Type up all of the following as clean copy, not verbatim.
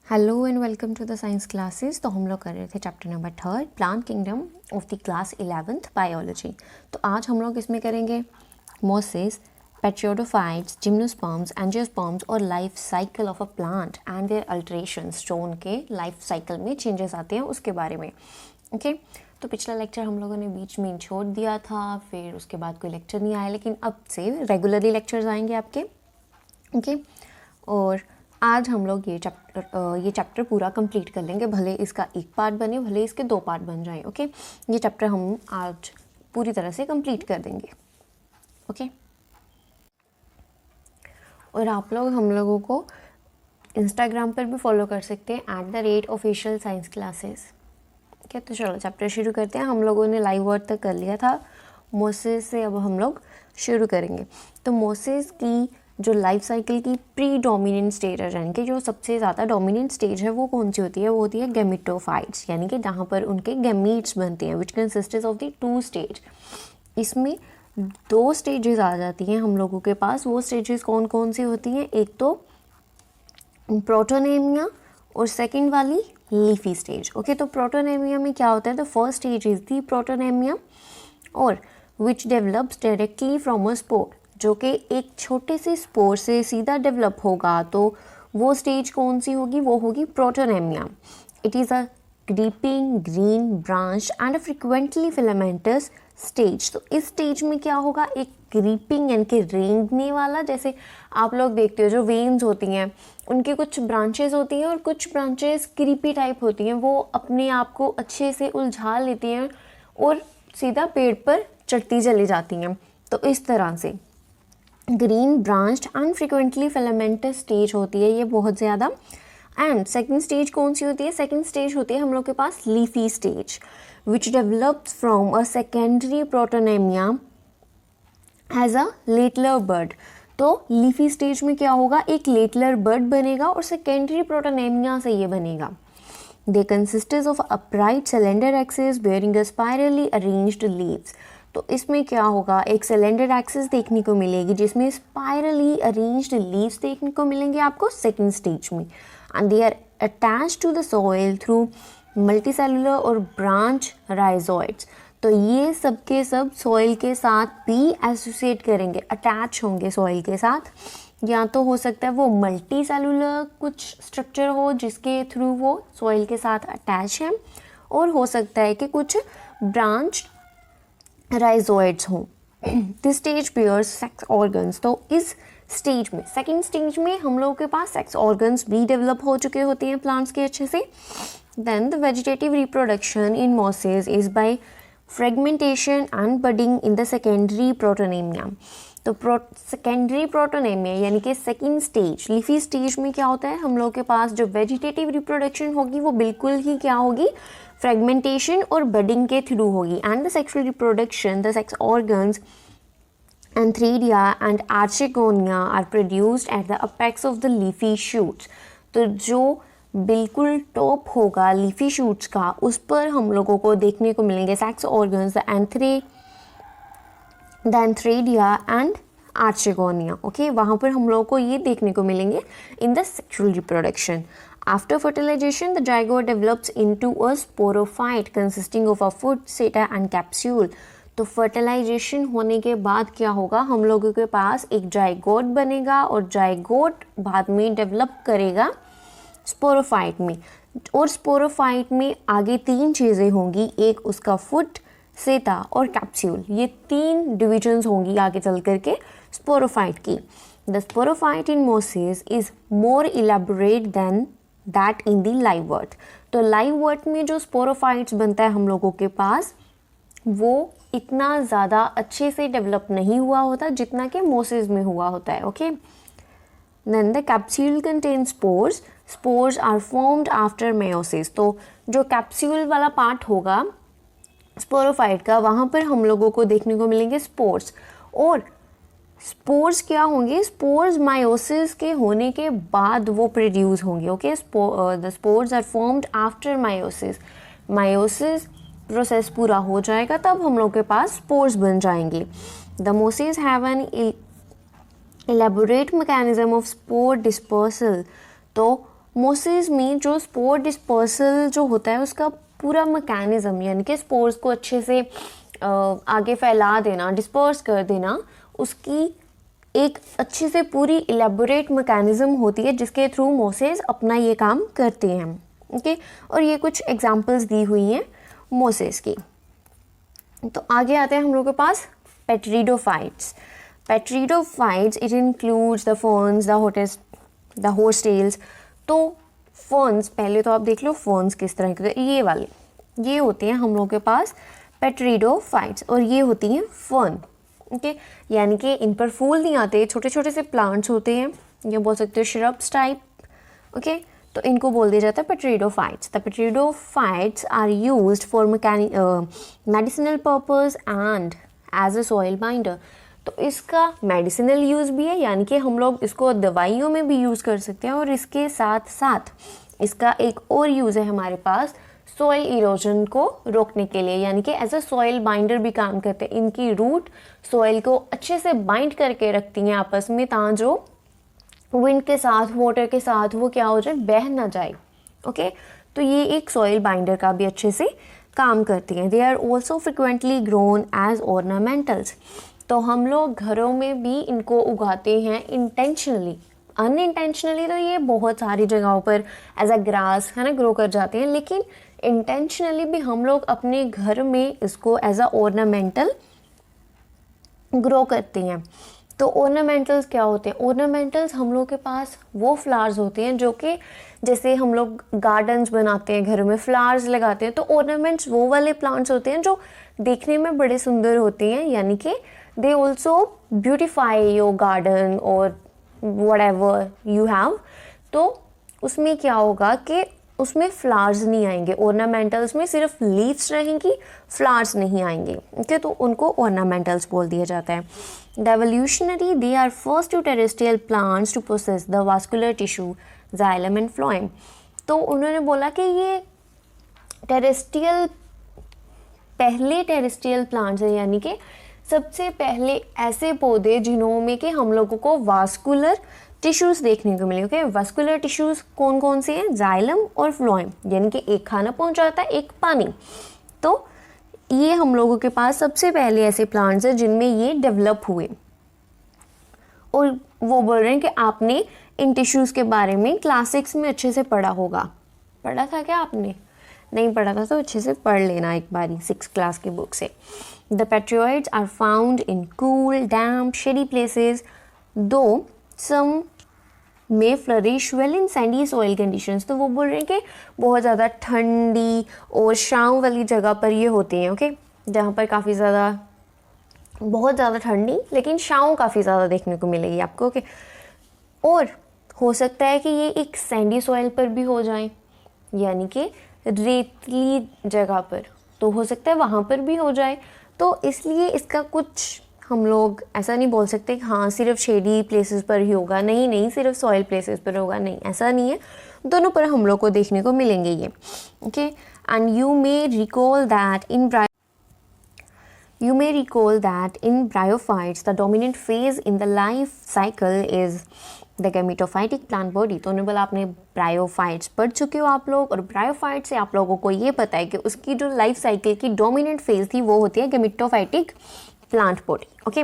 Hello and welcome to the science classes. तो हम लोग कर रहे थे chapter number 3 plant kingdom of the class 11th biology. तो आज हम लोग इसमें करेंगे मोसेस, पेट्रियोडोफाइट्स, जिम्नोस्पर्म्स, एंजियोस्पर्म्स और life cycle of a plant and their alterations, जो उनके लाइफ साइकिल में चेंजेस आते हैं उसके बारे में। ओके तो पिछला लेक्चर हम लोगों ने बीच में छोड़ दिया था, फिर उसके बाद कोई लेक्चर नहीं आया, लेकिन अब से रेगुलरली लेक्चर्स आएंगे आपके। ओके और आज हम लोग ये चैप्टर पूरा कंप्लीट कर लेंगे, भले इसका एक पार्ट बने भले इसके 2 पार्ट बन जाए। ओके ये चैप्टर हम आज पूरी तरह से कंप्लीट कर देंगे। ओके और आप लोग हम लोगों को इंस्टाग्राम पर भी फॉलो कर सकते हैं @officialscienceClasses। ठीक है तो चलो चैप्टर शुरू करते हैं। हम लोगों ने लाइव वर्ड तक कर लिया था मोसेस से, अब हम लोग शुरू करेंगे। तो मोसेस की जो लाइफ साइकिल की प्री डोमिनेंट स्टेज है, यानी कि जो सबसे ज़्यादा डोमिनेंट स्टेज है वो कौन सी होती है? वो होती है गैमेटोफाइट्स, यानी कि जहाँ पर उनके गैमीट्स बनते हैं, which consist of the 2 stage. इसमें 2 स्टेजेस आ जाती हैं हम लोगों के पास। वो स्टेजेस कौन कौन सी होती हैं? एक तो प्रोटोनेमिया और सेकेंड वाली लीफी स्टेज। ओके तो प्रोटोनेमिया में क्या होता है? The first stage is the protonema और which develops directly from a spore, जो कि एक छोटे से स्पोर से सीधा डेवलप होगा। तो वो स्टेज कौन सी होगी? वो होगी protonema. It is a creeping green branch and a frequently filamentous stage. तो इस स्टेज में क्या होगा? एक क्रीपिंग यानी कि रेंगने वाला, जैसे आप लोग देखते हो जो वेन्स होती हैं उनकी कुछ ब्रांचेस होती हैं और कुछ ब्रांचेस क्रीपी टाइप होती हैं, वो अपने आप को अच्छे से उलझा लेती हैं और सीधा पेड़ पर चढ़ती चली जाती हैं। तो इस तरह से green branched and frequently filamentous stage होती है ये बहुत ज़्यादा। एंड सेकंड स्टेज कौन सी होती है? सेकंड स्टेज होती है हम लोग के पास leafy stage, which develops from a secondary protonema as a lateral bud. तो लीफी स्टेज में क्या होगा? एक लेटलर बर्ड बनेगा और सेकेंडरी प्रोटोनेमिया से ये बनेगा। They consist of upright cylinder axis bearing a spirally arranged leaves. तो इसमें क्या होगा? एक सिलेंडर एक्सिस देखने को मिलेगी जिसमें स्पाइरली अरेंज्ड लीव्स देखने को मिलेंगे आपको सेकंड स्टेज में। And they are attached to the soil through multicellular और ब्रांच राइजोइड्स। तो ये सब के सब सॉइल के साथ भी एसोसिएट करेंगे, अटैच होंगे सॉइल के साथ। या तो हो सकता है वो मल्टी सेलुलर कुछ स्ट्रक्चर हो जिसके थ्रू वो सॉइल के साथ अटैच है, और हो सकता है कि कुछ ब्रांच राइजोइड्स हों। This stage bears sex organs. तो इस स्टेज में, सेकेंड स्टेज में हम लोगों के पास सेक्स ऑर्गन्स भी डेवलप हो चुके होते हैं प्लांट्स के अच्छे से। Then the vegetative reproduction in mosses is by fragmentation and budding in the secondary protonema. तो सेकेंडरी प्रोटोनेमिया यानी कि सेकेंड स्टेज लीफी स्टेज में क्या होता है? हम लोग के पास जो वेजिटेटिव रिप्रोडक्शन होगी वो बिल्कुल ही क्या होगी? फ्रेगमेंटेशन और बडिंग के थ्रू होगी। And the sexual reproduction, the sex organs antheridia and archegonia are produced at the apex of the leafy shoots. तो जो बिल्कुल टॉप होगा लीफी शूट्स का, उस पर हम लोगों को देखने को मिलेंगे sex organs, the antheridia and archegonia. Okay वहाँ पर हम लोगों को ये देखने को मिलेंगे in the sexual reproduction. After fertilization, the zygote develops into a sporophyte consisting of a foot, seta and capsule. तो फर्टिलाइजेशन होने के बाद क्या होगा? हम लोगों के पास एक जाइगोट बनेगा और जाइगोट बाद में डेवलप करेगा स्पोरोफाइट में, और स्पोरोफाइट में आगे 3 चीज़ें होंगी। एक उसका फुट, सेटा और कैप्सूल। ये 3 डिविजन्स होंगी आगे चल करके स्पोरोफाइट की। The sporophyte in mosses is more elaborate than that in the liverwort. तो लाइव वर्ट में जो स्पोरोफाइट्स बनता है हम लोगों के पास, वो इतना ज़्यादा अच्छे से डेवलप नहीं हुआ होता जितना कि मोसेस में हुआ होता है। Okay then the capsule contain spores. Spores are formed after meiosis. तो जो कैप्सूल वाला पार्ट होगा स्पोरोफाइट का, वहाँ पर हम लोगों को देखने को मिलेंगे स्पोर्स। और स्पोर्स क्या होंगे? स्पोर्स मायोसिस के होने के बाद वो प्रोड्यूस होंगे। Okay the spores are formed after meiosis. Meiosis process पूरा हो जाएगा तब हम लोग के पास स्पोर्स बन जाएंगे। The Moses have an elaborate mechanism of spore dispersal. तो मोसेस में जो स्पोर डिस्पर्सल जो होता है उसका पूरा मैकेनिज्म, यानी कि स्पोर्स को अच्छे से आगे फैला देना, डिस्पर्स कर देना, उसकी एक अच्छे से पूरी इलेबोरेट मैकेनिज्म होती है जिसके थ्रू मोसेस अपना ये काम करते हैं। ओके, और ये कुछ एग्जांपल्स दी हुई हैं मोसेस की। तो आगे आते हैं हम लोग के पास pteridophytes. Pteridophytes it includes the ferns, the horsetails. तो फर्न्स, पहले तो आप देख लो फर्न्स किस तरह के, ये वाले ये होते हैं हम लोग के पास पेट्रिडोफाइट्स, और ये होती हैं फर्न। ओके, यानी कि इन पर फूल नहीं आते, छोटे छोटे से प्लांट्स होते हैं, ये बोल सकते हो श्रब्स टाइप। ओके, तो इनको बोल दिया जाता है pteridophytes. The pteridophytes are used for medicinal purpose and as a soil binder. तो इसका मेडिसिनल यूज़ भी है, यानी कि हम लोग इसको दवाइयों में भी यूज़ कर सकते हैं, और इसके साथ साथ इसका एक और यूज़ है हमारे पास सॉइल इरोजन को रोकने के लिए, यानी कि एज अ सॉइल बाइंडर भी काम करते हैं। इनकी रूट सॉइल को अच्छे से बाइंड करके रखती हैं आपस में, ताकि जो विंड के साथ, वाटर के साथ वो क्या हो जाए, बह ना जाए। ओके, तो ये एक सॉइल बाइंडर का भी अच्छे से काम करती हैं। They are also frequently grown as ornamentals. तो हम लोग घरों में भी इनको उगाते हैं इंटेंशनली, अनइंटेंशनली तो ये बहुत सारी जगहों पर एज अ ग्रास है ना ग्रो कर जाते हैं, लेकिन इंटेंशनली भी हम लोग अपने घर में इसको एज अ ऑर्नामेंटल ग्रो करते हैं। तो ऑर्नामेंटल्स क्या होते हैं? ऑर्नामेंटल्स हम लोग के पास वो फ्लावर्स होते हैं जो कि जैसे हम लोग गार्डन्स बनाते हैं, घर में फ्लावर्स लगाते हैं, तो ऑर्नामेंट्स वो वाले प्लांट्स होते हैं जो देखने में बड़े सुंदर होते हैं, यानी कि they also beautify your garden और व्हाटएवर यू हैव। तो उसमें क्या होगा कि उसमें फ्लावर्स नहीं आएंगे, ऑर्नामेंटल्स में सिर्फ लीव्स रहेंगी, फ्लावर्स नहीं आएंगे। ओके, तो उनको ऑर्नामेंटल्स बोल दिया जाता है। The evolutionary they are first to terrestrial plants to process the vascular tissue xylem and phloem. तो उन्होंने बोला कि ये टेरेस्ट्रियल, पहले टेरेस्ट्रियल प्लांट्स हैं, यानी कि सबसे पहले ऐसे पौधे जिन्होंने कि हम लोगों को वास्कुलर टिश्यूज़ देखने को मिले। ओके, वास्कुलर टिश्यूज़ कौन कौन से हैं? जाइलम और फ्लोएम, यानी कि एक खाना पहुंचाता है, एक पानी। तो ये हम लोगों के पास सबसे पहले ऐसे प्लांट्स हैं जिनमें ये डेवलप हुए। और वो बोल रहे हैं कि आपने इन टिश्यूज़ के बारे में क्लास 6 में अच्छे से पढ़ा होगा। पढ़ा था क्या आपने? नहीं पढ़ा था तो अच्छे से पढ़ लेना एक बारी 6th क्लास की बुक से। The pteroids are found in cool, damp, shady places, though some may flourish well in sandy soil conditions. तो वो बोल रहे हैं कि बहुत ज़्यादा ठंडी और छाँव वाली जगह पर ये होते हैं। ओके, जहाँ पर काफ़ी ज़्यादा, बहुत ज़्यादा ठंडी लेकिन छाँव काफ़ी ज़्यादा देखने को मिलेगी आपको। ओके, और हो सकता है कि ये एक सैंडी सॉइल पर भी हो जाए, यानी कि रेतली जगह पर, तो हो सकता है वहाँ पर भी हो जाए। तो इसलिए इसका कुछ हम लोग ऐसा नहीं बोल सकते कि हाँ सिर्फ शेडी प्लेसेस पर ही होगा, नहीं सिर्फ सॉइल प्लेसेस पर होगा, नहीं ऐसा नहीं है, दोनों पर हम लोग को देखने को मिलेंगे ये। Okay, and you may recall that in bryophytes the dominant phase in the life cycle is the gametophytic plant body। तो उन्होंने बोला आपने ब्रायोफाइट्स पढ़ चुके हो आप लोग, और ब्रायोफाइट से आप लोगों को ये पता है कि उसकी जो लाइफ साइकिल की डोमिनेंट फेज थी वो होती है गेमेटोफाइटिक प्लांट बॉडी। ओके,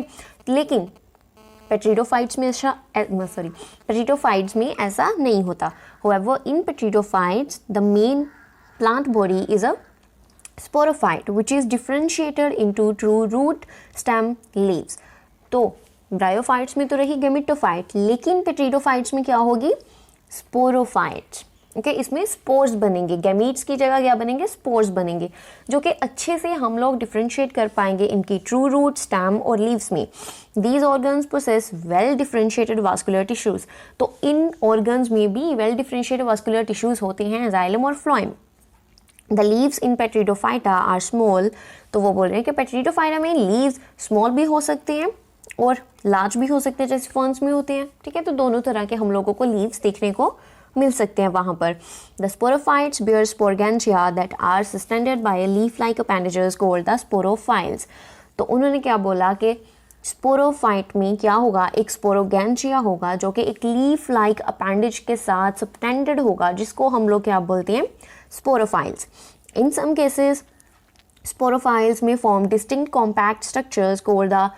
लेकिन पेट्रिडोफाइट्स में ऐसा नहीं होता। However, in पेट्रिडोफाइट्स the main plant body is a sporophyte which is differentiated into true root, stem, leaves। तो ब्रायोफाइट्स में तो रही गेमेटोफाइट, लेकिन पेट्रिडोफाइट्स में क्या होगी? स्पोरोफाइट्स। ओके, इसमें स्पोर्स बनेंगे, गैमीट्स की जगह क्या बनेंगे? स्पोर्स बनेंगे, जो कि अच्छे से हम लोग डिफ्रेंशिएट कर पाएंगे इनकी ट्रू रूट, स्टेम और लीव्स में। These organs process well differentiated vascular tissues. तो इन ऑर्गन्स में भी वेल डिफ्रेंशिएटेड वास्कुलर टिश्यूज होते हैं, जाइलम और phloem. The leaves in pteridophyta are small. तो वो बोल रहे हैं कि पेट्रिडोफाइटा में लीव्स स्मॉल भी हो सकते हैं और लार्ज भी हो सकते हैं, जैसे फर्न्स में होते हैं। ठीक है, तो दोनों तरह के हम लोगों को लीव्स देखने को मिल सकते हैं वहाँ पर। The sporophytes bear sporangia that are subtended by leaf like appendages called the sporophylls. तो उन्होंने क्या बोला कि स्पोरोफाइट में क्या होगा, एक स्पोरोगैंचिया होगा जो कि एक लीफ लाइक अपेंडेज के साथ सबटेंडेड होगा, जिसको हम लोग क्या बोलते हैं, स्पोरोफाइल्स। इन सम केसेस स्पोरोफाइल्स में form distinct compact structures called the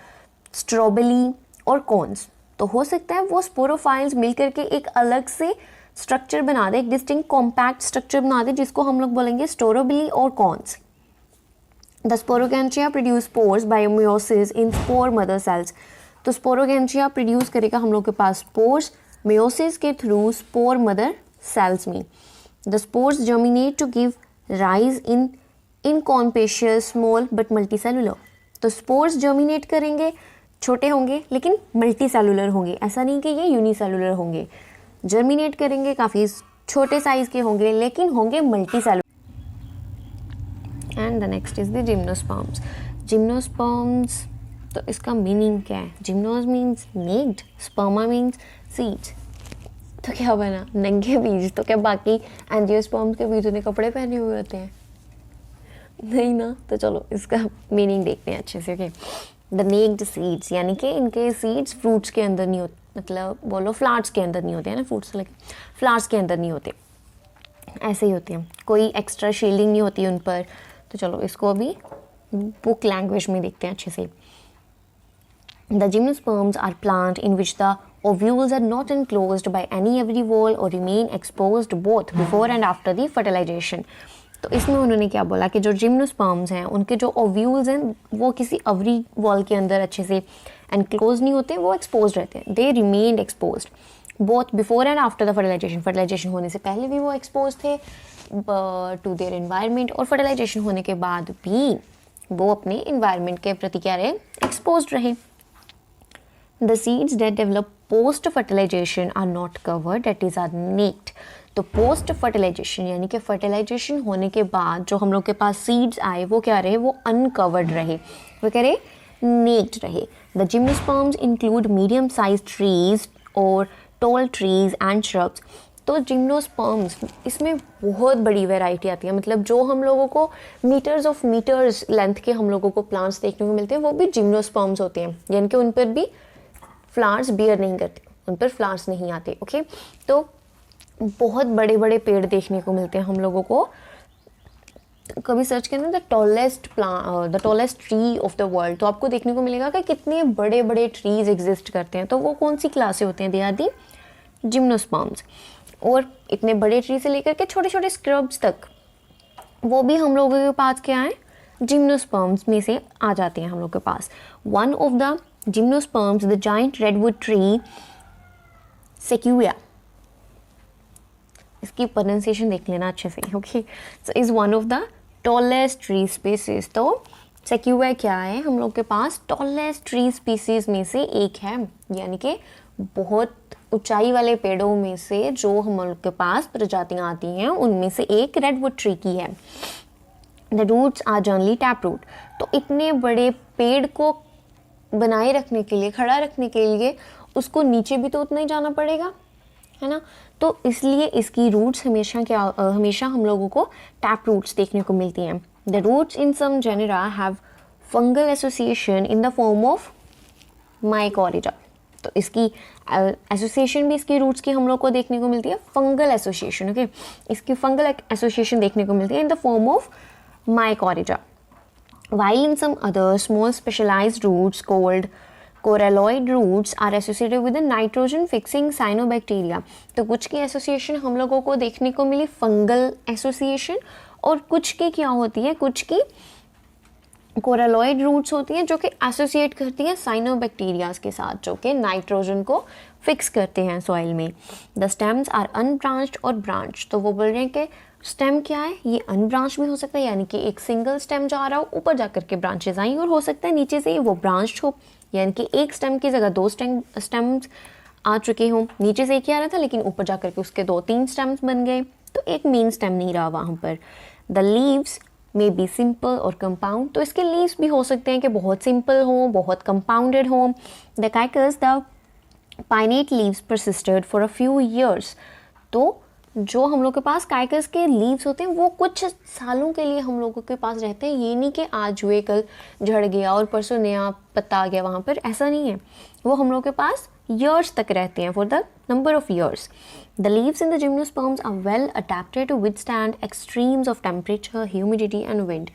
strobili और कॉन्स। तो हो सकता है वो स्पोरोफाइल्स मिलकर के एक अलग से स्ट्रक्चर बना दे, एक डिस्टिंक्ट कॉम्पैक्ट स्ट्रक्चर बना दे, जिसको हम लोग बोलेंगे स्टोरोबेली और cons. The sporogantia produce spores by meiosis in spore mother cells. तो स्पोरोगेंचिया प्रोड्यूस करेगा हम लोग के पास स्पोर्स मेयोसिस के थ्रू स्पोर मदर सेल्स में। The spores germinate to give rise in inconspicuous small but multicellular. तो स्पोर्स जर्मिनेट करेंगे, छोटे होंगे लेकिन मल्टी सेलुलर होंगे, ऐसा नहीं कि ये यूनिसेलुलर होंगे। जर्मिनेट करेंगे, काफ़ी छोटे साइज के होंगे लेकिन होंगे multi cellular. And the next is the gymnosperms. Gymnosperms, तो इसका मीनिंग क्या है? Gymnos means naked, sperma means seeds. तो क्या बना, नंगे बीज। तो क्या बाकी एंजियोस्पर्म्स के बीजों ने कपड़े पहने हुए होते हैं? नहीं ना। तो चलो इसका मीनिंग देखते हैं अच्छे से। ओके, द नेक्ड सीड्स यानी कि इनके सीड्स फ्रूट्स के अंदर नहीं होते, मतलब बोलो फ्लावर्स के अंदर नहीं होते हैं ना, फ्रूट्स लेकिन फ्लावर्स के अंदर नहीं होते, ऐसे ही होते हैं, कोई एक्स्ट्रा शील्डिंग नहीं होती उन पर। तो चलो इसको अभी बुक लैंग्वेज में देखते हैं अच्छे से। The gymnosperms are plant in which the ovules are not enclosed by any ovary wall or remain exposed both before and after the fertilization। तो इसमें उन्होंने क्या बोला कि जो जिम्नोस्पर्म्स हैं उनके जो ओव्यूल्स हैं वो किसी ओवरी वॉल के अंदर अच्छे से एनक्लोज नहीं होते, वो एक्सपोज रहते हैं। They remained expose both before and after the fertilization. Fertilization होने से पहले भी वो एक्सपोज थे टू देयर एनवायरनमेंट, और फर्टिलाइजेशन होने के बाद भी वो अपने एनवायरनमेंट के प्रति क्या रहे, एक्सपोज रहे। The seeds that develop post fertilization are not covered, that is are naked. तो पोस्ट फर्टिलाइजेशन यानी कि फर्टिलाइजेशन होने के बाद जो हम लोग के पास सीड्स आए वो क्या रहे, वो अनकवर्ड रहे, वो क्या रहे, नेक्ड रहे। The gymnosperms include medium size trees और टॉल ट्रीज एंड श्रब्स। तो जिम्नोस्पर्म्स इसमें बहुत बड़ी वैरायटी आती है, मतलब जो हम लोगों को मीटर्स ऑफ मीटर्स लेंथ के हम लोगों को प्लांट्स देखने को मिलते हैं वो भी जिम्नोस्पर्म्स होते हैं, यानी कि उन पर भी फ्लावर्स बियर नहीं करते, उन पर फ्लावर्स नहीं आते। ओके, तो बहुत बड़े बड़े पेड़ देखने को मिलते हैं हम लोगों को। कभी सर्च करना the tallest tree of the world, तो आपको देखने को मिलेगा कि कितने बड़े बड़े ट्रीज एग्जिस्ट करते हैं। तो वो कौन सी क्लास से होते हैं? They are the gymnosperms. और इतने बड़े ट्री से लेकर के छोटे छोटे स्क्रब्स तक वो भी हम लोगों के पास क्या है, जिम्नोस्पर्म्स में से आ जाते हैं हम लोग के पास। One of the gymnosperms the giant redwood tree sequoia, इसकी प्रोनाउंसिएशन देख लेना अच्छे से। Okay, so is one of the tallest tree species. तो सेक्यूया क्या है, हम लोग के पास टॉलेस्ट ट्री स्पीसीज में से एक है, यानी कि बहुत ऊंचाई वाले पेड़ों में से जो हम लोग के पास प्रजातियां आती हैं उनमें से एक रेडवुड ट्री की है। The roots are generally tap root. तो इतने बड़े पेड़ को बनाए रखने के लिए, खड़ा रखने के लिए उसको नीचे भी तो उतना ही जाना पड़ेगा, है ना। तो इसलिए इसकी रूट्स हमेशा हम लोगों को टैप रूट्स देखने को मिलती हैं। The roots in some genera have fungal association in the form of mycorrhiza. तो इसकी एसोसिएशन भी इसकी रूट्स की हम लोग को देखने को मिलती है, फंगल एसोसिएशन। ओके, इसकी फंगल एसोसिएशन देखने को मिलती है in the form of mycorrhiza. While in some other small specialized roots called coralloid roots are associated with the nitrogen fixing cyanobacteria। तो कुछ की एसोसिएशन हम लोगों को देखने को मिली फंगल एसोसिएशन, और कुछ की क्या होती है, कुछ की कोरालॉइड रूट्स होती हैं जो कि एसोसिएट करती हैं साइनोबैक्टीरियाज के साथ, जो कि नाइट्रोजन को फिक्स करते हैं सॉइल में। द स्टेम्स आर अनब्रांच्ड और ब्रांच। तो वो बोल रहे हैं कि स्टेम क्या है, ये अनब्रांच भी हो सकता है, यानी कि एक सिंगल स्टेम जा रहा हो, ऊपर जाकर के ब्रांचेस आई, और हो सकता है नीचे से ही वो ब्रांच हो, यानी कि एक स्टेम की जगह दो स्टेम्स आ चुके हों, नीचे से एक ही आ रहा था लेकिन ऊपर जाकर के उसके 2-3 स्टेम्स बन गए, तो एक मेन स्टेम नहीं रहा वहाँ पर। The leaves may be simple और कंपाउंड। तो इसके लीव्स भी हो सकते हैं कि बहुत सिंपल हो, बहुत कंपाउंडेड हो। The cycas the pinnate leaves persisted for a few years. तो जो हम लोग के पास काइकस के लीव्स होते हैं वो कुछ सालों के लिए हम लोगों के पास रहते हैं। ये नहीं कि आज हुए कल झड़ गया और परसों नया पत्ता आ गया वहाँ पर, ऐसा नहीं है। वो हम लोग के पास years तक रहते हैं, for the number of years. The leaves in the gymnosperms are well adapted to withstand extremes of temperature, humidity and wind.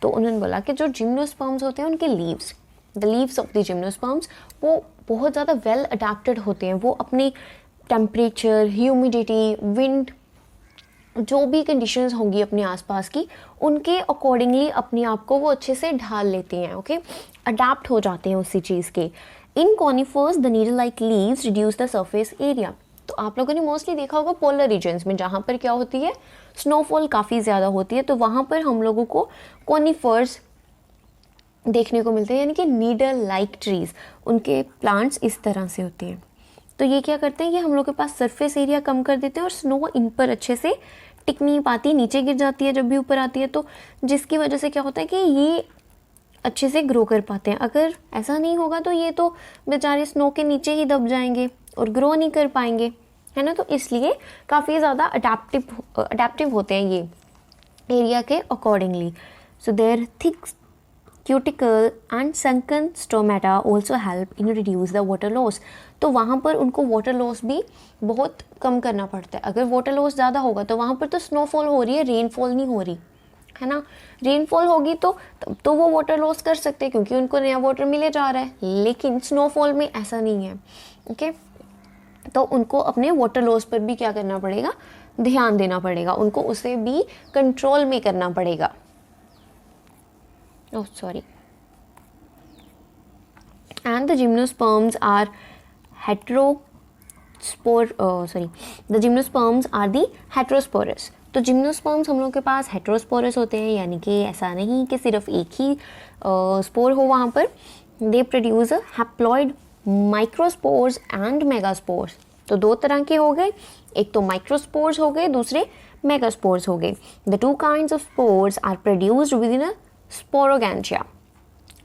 तो उन्होंने बोला कि जो जिम्नोस्पर्म्स होते हैं उनके leaves, the leaves of the gymnosperms, वो बहुत ज़्यादा वेल अडेप्टेड होते हैं। वो अपने टेम्परेचर, ह्यूमिडिटी, विंड, जो भी कंडीशंस होंगी अपने आसपास की, उनके अकॉर्डिंगली अपने आप को वो अच्छे से ढाल लेते हैं। ओके, अडेप्ट हो जाते हैं उसी चीज़ के। In conifers the needle like leaves reduce the surface area. तो आप लोगों ने मोस्टली देखा होगा पोलर रीजन्स में जहाँ पर क्या होती है, स्नोफॉल काफ़ी ज़्यादा होती है, तो वहाँ पर हम लोगों को कॉनिफर्स देखने को मिलते हैं, यानी कि नीडल लाइक ट्रीज़। उनके प्लांट्स इस तरह से होते हैं। तो ये क्या करते हैं, ये हम लोग के पास सरफेस एरिया कम कर देते हैं और स्नो इन पर अच्छे से टिक नहीं पाती, नीचे गिर जाती है जब भी ऊपर आती है, तो जिसकी वजह से क्या होता है कि ये अच्छे से ग्रो कर पाते हैं। अगर ऐसा नहीं होगा तो ये तो बेचारे स्नो के नीचे ही दब जाएंगे और ग्रो नहीं कर पाएंगे, है ना। तो इसलिए काफ़ी ज़्यादा अडेप्टिव होते हैं ये एरिया के accordingly. So their thick cuticle and sunken stomata also help in reduce the water loss. तो वहाँ पर उनको वाटर लॉस भी बहुत कम करना पड़ता है। अगर वाटर लॉस ज़्यादा होगा तो वहाँ पर तो स्नोफॉल हो रही है, रेनफॉल नहीं हो रही, है ना। रेनफॉल होगी तो वो वाटर लॉस कर सकते हैं क्योंकि उनको नया वाटर मिले जा रहा है, लेकिन स्नोफॉल में ऐसा नहीं है। ओके, तो उनको अपने वाटर लॉस पर भी क्या करना पड़ेगा, ध्यान देना पड़ेगा, उनको उसे भी कंट्रोल में करना पड़ेगा। Oh sorry. And the gymnosperms are the gymnosperms are the heterosporous. तो जिम्नोस्पर्म्स हम लोग के पास हेट्रोस्पोरस होते हैं, यानी कि ऐसा नहीं कि सिर्फ एक ही स्पोर हो वहाँ पर। They produce haploid microspores and megaspores. तो दो तरह के हो गए, एक तो माइक्रोस्पोर्स हो गए, दूसरे मेगास्पोर्स हो गए। The two kinds of spores are produced within a sporangia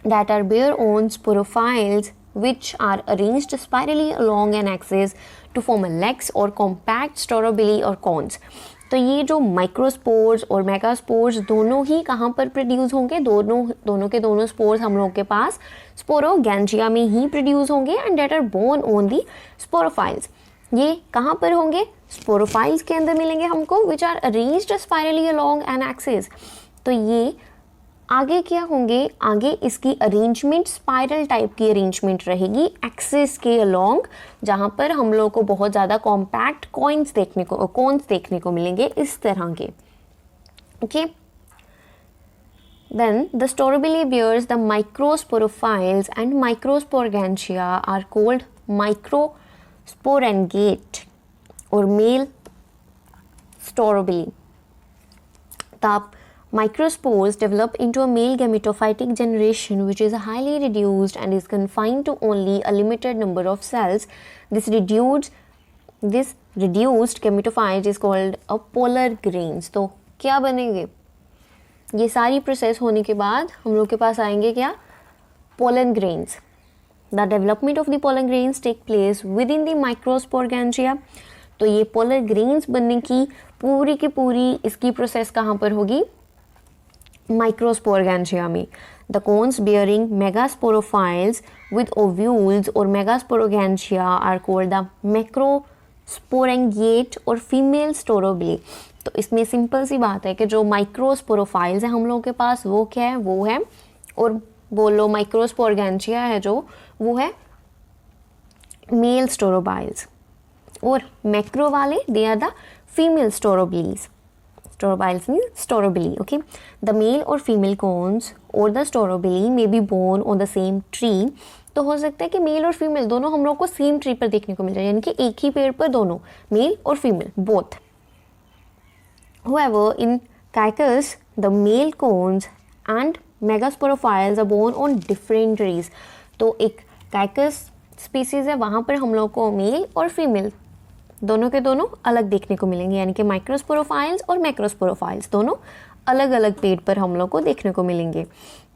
that are bare on sporophytes which are arranged spirally along an axis to form a legs or compact storobili or cones. तो ये जो microspores और megaspores दोनों ही कहाँ पर produce होंगे, दोनों के दोनों स्पोर्स हम लोग के पास स्पोरोगैंचिया में ही प्रोड्यूस होंगे and that are borne on the sporophylls. ये कहाँ पर होंगे, स्पोरोफाइल्स के अंदर मिलेंगे हमको, which are arranged spirally along an axis. तो ये आगे क्या होंगे, आगे इसकी अरेंजमेंट स्पाइरल टाइप की अरेंजमेंट रहेगी एक्सिस के अलोंग, जहाँ पर हम लोग को बहुत ज़्यादा कॉम्पैक्ट कोन्स देखने को मिलेंगे इस तरह के। Okay, then the strobili bears the microsporophiles and microsporgangia are called microsporangate or male storobili. The microspores develop into a male gametophytic generation which is highly reduced and is confined to only a limited number of cells. This reduced gametophyte is called a polar grains. तो क्या बनेंगे, ये सारी process होने के बाद हम लोग के पास आएंगे क्या, pollen grains. The development of the pollen grains take place within the microsporangia. तो ये polar grains बनने की पूरी इसकी प्रोसेस कहाँ पर होगी, माइक्रोस्पोरगैंचिया में। The cones bearing megasporophylls with ovules और megasporangia are called the macrosporangiate और फीमेल स्टोरोबिली। तो इसमें सिंपल सी बात है कि जो माइक्रोस्पोरोफाइल्स है हम लोगों के पास वो क्या है, वो है, और बोलो माइक्रोस्पोरगैंचिया है जो, वो है मेल स्टोरोबाइल्स, और मैक्रो वाले they are the female strobili. Storobiles means storobili. Okay, the male or female cones or the storobili may be born on the same tree. तो हो सकता है कि मेल और फीमेल दोनों हम लोग को सेम ट्री पर देखने को मिल जाए, यानी कि एक ही पेड़ पर दोनों मेल और female both. However, in Caicus, the male cones and megasporophiles are born on different trees. तो एक Caicus species है, वहाँ पर हम लोग को मेल और फीमेल दोनों के दोनों अलग देखने को मिलेंगे, यानी कि माइक्रोस्पोरोफाइल्स और मैक्रोस्पोरोफाइल्स दोनों अलग अलग पेड़ पर हम लोग को देखने को मिलेंगे।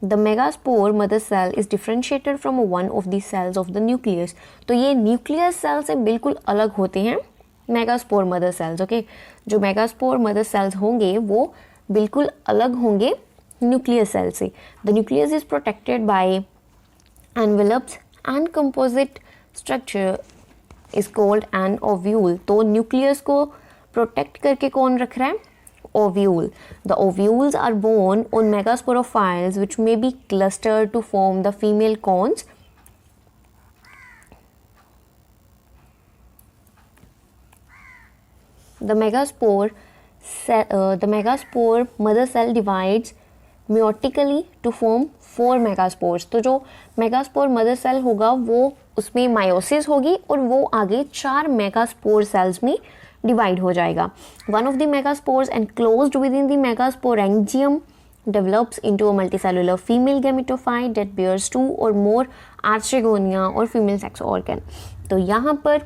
The megaspore mother cell is differentiated from one of the cells of the nucleus. तो ये न्यूक्लियस सेल से बिल्कुल अलग होते हैं मेगास्पोर मदर सेल्स। ओके, जो मेगास्पोर मदर सेल्स होंगे वो बिल्कुल अलग होंगे न्यूक्लियस सेल से। The nucleus is protected by envelopes and composite structure is called an ovule. तो न्यूक्लियस को प्रोटेक्ट करके कौन रख रहा है? Ovule. The ovules are borne on megasporophylls which may be clustered to form the female cones. The megaspore mother cell divides meiotically to form 4 megaspores। तो जो megaspore mother cell होगा वो उसमें मायोसिस होगी और वो आगे 4 मेगास्पोर सेल्स में डिवाइड हो जाएगा। One of the megaspores enclosed with in the megasporangium develops into a multicellular female gametophyte that bears 2 or more archegonia और female sex organ। तो यहाँ पर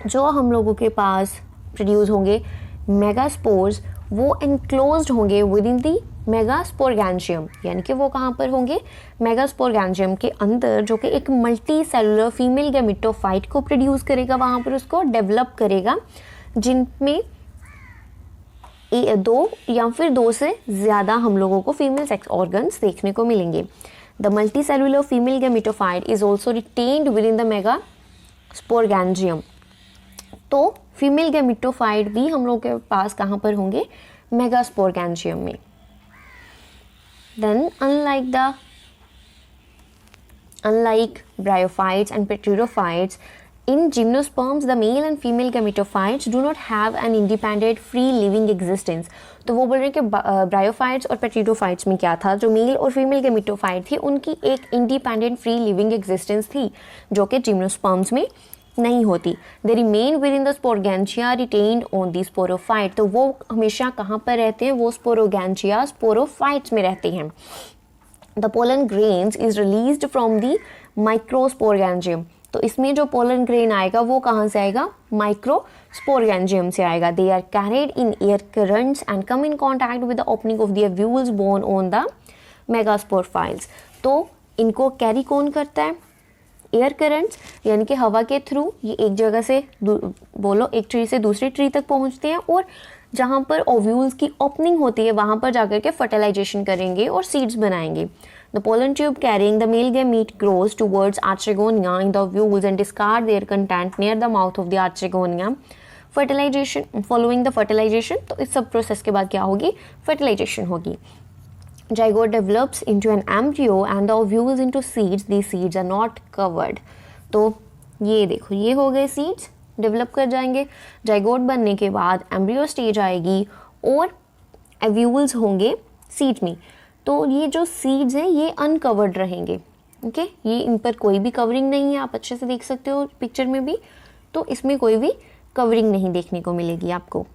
जो हम लोगों के पास प्रोड्यूस होंगे मेगास्पोर्स वो एनक्लोज्ड होंगे विद इन दी मेगास्पोरगैंजियम, यानी कि वो कहाँ पर होंगे? मेगास्पोरगैंजियम के अंदर, जो कि एक मल्टी सेलुलर फीमेल गैमेटोफाइट को प्रोड्यूस करेगा, वहाँ पर उसको डेवलप करेगा, जिनमें 2 या फिर 2 से ज़्यादा हम लोगों को फीमेल सेक्स ऑर्गन्स देखने को मिलेंगे। The multicellular female gametophyte is also retained within the megasporangium. तो फीमेल गैमेटोफाइट भी हम लोग के पास कहाँ पर होंगे? मेगास्पोरगैंजियम में। Then unlike bryophytes and pteridophytes, in gymnosperms the male and female gametophytes do not have an independent free living existence। तो वो बोल रहे हैं कि ब्रायोफाइट्स और पेट्रिडोफाइट्स में क्या था? जो मेल और फीमेल गैमेटोफाइट थी उनकी एक इंडिपेंडेंट फ्री लिविंग एग्जिस्टेंस थी, जो कि जिम्नोस्पर्म्स में नहीं होती। They remain within the sporangia retained on the sporophyte. तो वो हमेशा कहाँ पर रहते हैं? वो स्पोरोगैंचिया स्पोरोफाइट्स में रहते हैं। The pollen grains is released from the microsporangium. तो इसमें जो पोलन ग्रेन आएगा वो कहाँ से आएगा? माइक्रोस्पोरगैंजियम से आएगा। They are carried in air currents and come in contact with the opening of the ovules borne on the megasporophylls. तो इनको कैरी कौन करता है? एयर करंट्स, यानी कि हवा के थ्रू ये एक जगह से एक ट्री से दूसरी ट्री तक पहुंचते हैं, और जहाँ पर ओव्यूल्स की ओपनिंग होती है वहाँ पर जाकर के फर्टिलाइजेशन करेंगे और सीड्स बनाएंगे। The pollen tube carrying the male gamete grows towards archegonia in the ovules and discard their content near the mouth of the archegonia. Fertilization following the fertilization, तो इस सब प्रोसेस के बाद क्या होगी? फर्टिलाइजेशन होगी। Zygote develops into an embryo and the ovules into seeds. These seeds are not covered। तो ये देखो, ये हो गए सीड्स, डेवलप कर जाएंगे। जाइगोट बनने के बाद एम्ब्रियो स्टेज आएगी और ओव्यूल्स होंगे सीड्स में। तो ये जो सीड्स हैं ये अनकवर्ड रहेंगे। ओके, ये इन पर कोई भी कवरिंग नहीं है, आप अच्छे से देख सकते हो पिक्चर में भी। तो इसमें कोई भी कवरिंग नहीं देखने को मिलेगी आपको।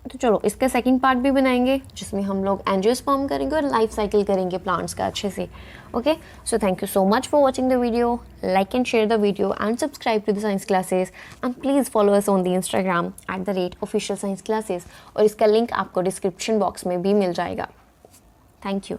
तो चलो इसका सेकंड पार्ट भी बनाएंगे, जिसमें हम लोग एंजियोस्पर्म करेंगे और लाइफ साइकिल करेंगे प्लांट्स का अच्छे से। Okay, so thank you so much for watching the video. Like and share the video and subscribe to the science classes and please follow us on the Instagram @official science classes। और इसका link आपको description box में भी मिल जाएगा। Thank you.